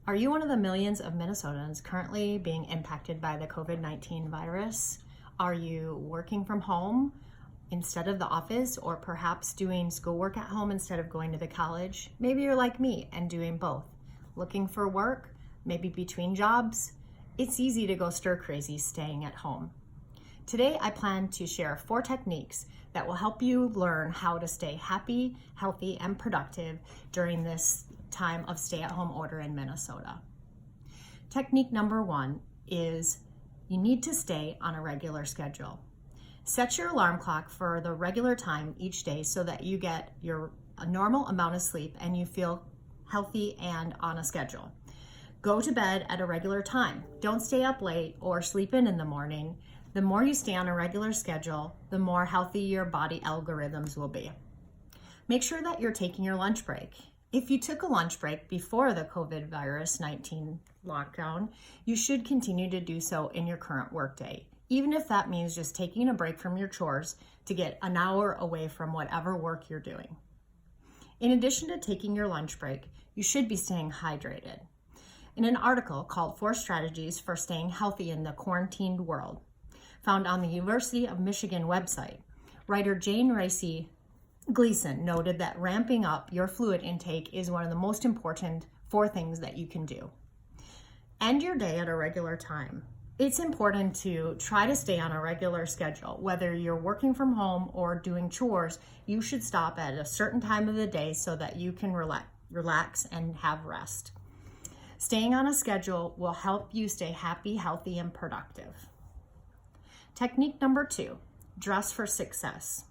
Are you one of the millions of Minnesotans currently being impacted by the COVID-19 virus? Are you working from home instead of the office, or perhaps doing schoolwork at home instead of going to the college? Maybe you're like me and doing both. Looking for work, maybe between jobs. It's easy to go stir crazy staying at home. Today, I plan to share 4 techniques that will help you learn how to stay happy, healthy, and productive during this time of stay-at-home order in Minnesota. Technique number 1 is you need to stay on a regular schedule. Set your alarm clock for the regular time each day so that you get a normal amount of sleep and you feel healthy and on a schedule. Go to bed at a regular time. Don't stay up late or sleep in the morning. The more you stay on a regular schedule, the more healthy your body algorithms will be. Make sure that you're taking your lunch break. If you took a lunch break before the COVID-19 lockdown, you should continue to do so in your current workday, even if that means just taking a break from your chores to get an hour away from whatever work you're doing. In addition to taking your lunch break, you should be staying hydrated. In an article called 4 Strategies for Staying Healthy in the Quarantined World, found on the University of Michigan website, writer Jane Racy Gleason noted that ramping up your fluid intake is one of the most important 4 things that you can do. End your day at a regular time. It's important to try to stay on a regular schedule. Whether you're working from home or doing chores, you should stop at a certain time of the day so that you can relax and have rest. Staying on a schedule will help you stay happy, healthy, and productive. Technique number 2, dress for success.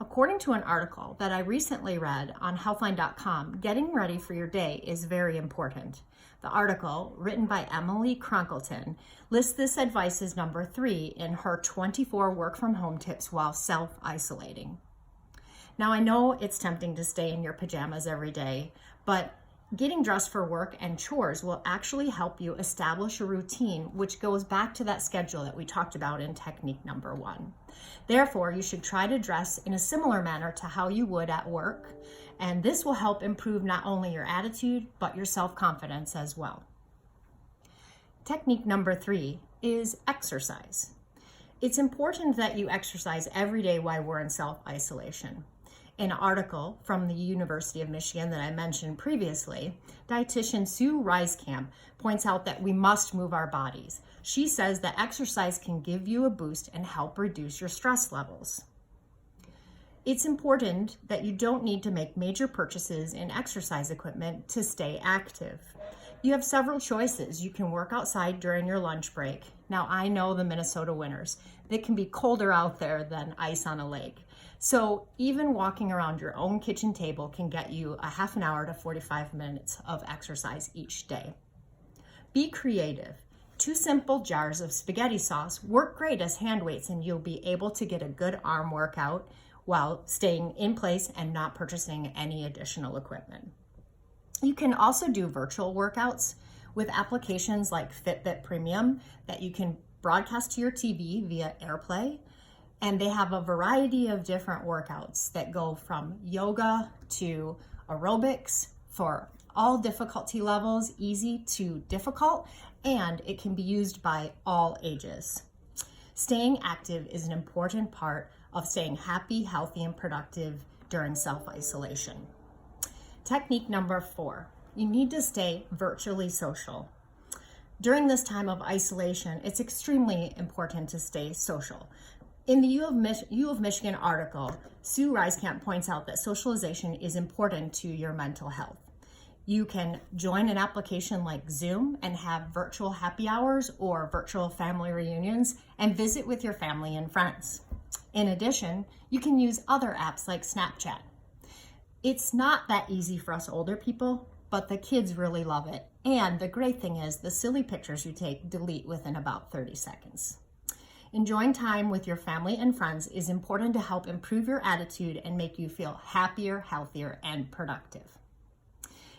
According to an article that I recently read on healthline.com, getting ready for your day is very important. The article, written by Emily Cronkleton, lists this advice as number 3 in her 24 work from home tips while self-isolating. Now, I know it's tempting to stay in your pajamas every day, but getting dressed for work and chores will actually help you establish a routine, which goes back to that schedule that we talked about in technique number 1. Therefore, you should try to dress in a similar manner to how you would at work, and this will help improve not only your attitude, but your self-confidence as well. Technique number 3 is exercise. It's important that you exercise every day while we're in self-isolation. In an article from the University of Michigan that I mentioned previously, dietitian Sue Reiskamp points out that we must move our bodies. She says that exercise can give you a boost and help reduce your stress levels. It's important that you don't need to make major purchases in exercise equipment to stay active. You have several choices. You can work outside during your lunch break. Now, I know the Minnesota winters. It can be colder out there than ice on a lake. So even walking around your own kitchen table can get you a half an hour to 45 minutes of exercise each day. Be creative. 2 simple jars of spaghetti sauce work great as hand weights, and you'll be able to get a good arm workout while staying in place and not purchasing any additional equipment. You can also do virtual workouts with applications like Fitbit Premium that you can broadcast to your TV via AirPlay. And they have a variety of different workouts that go from yoga to aerobics for all difficulty levels, easy to difficult, and it can be used by all ages. Staying active is an important part of staying happy, healthy, and productive during self-isolation. Technique number 4, you need to stay virtually social. During this time of isolation, it's extremely important to stay social. In the U of Michigan article, Sue Reiskamp points out that socialization is important to your mental health. You can join an application like Zoom and have virtual happy hours or virtual family reunions and visit with your family and friends. In addition, you can use other apps like Snapchat. It's not that easy for us older people, but the kids really love it. And the great thing is the silly pictures you take delete within about 30 seconds. Enjoying time with your family and friends is important to help improve your attitude and make you feel happier, healthier, and productive.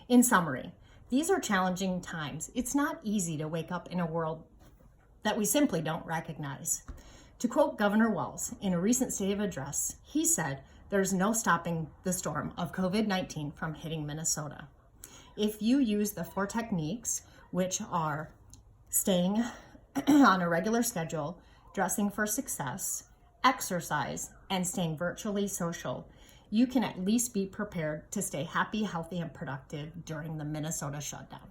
In summary, these are challenging times. It's not easy to wake up in a world that we simply don't recognize. To quote Governor Walz in a recent State of Address, he said, "There's no stopping the storm of COVID-19 from hitting Minnesota." If you use the 4 techniques, which are staying on a regular schedule, dressing for success, exercise, and staying virtually social, you can at least be prepared to stay happy, healthy, and productive during the Minnesota shutdown.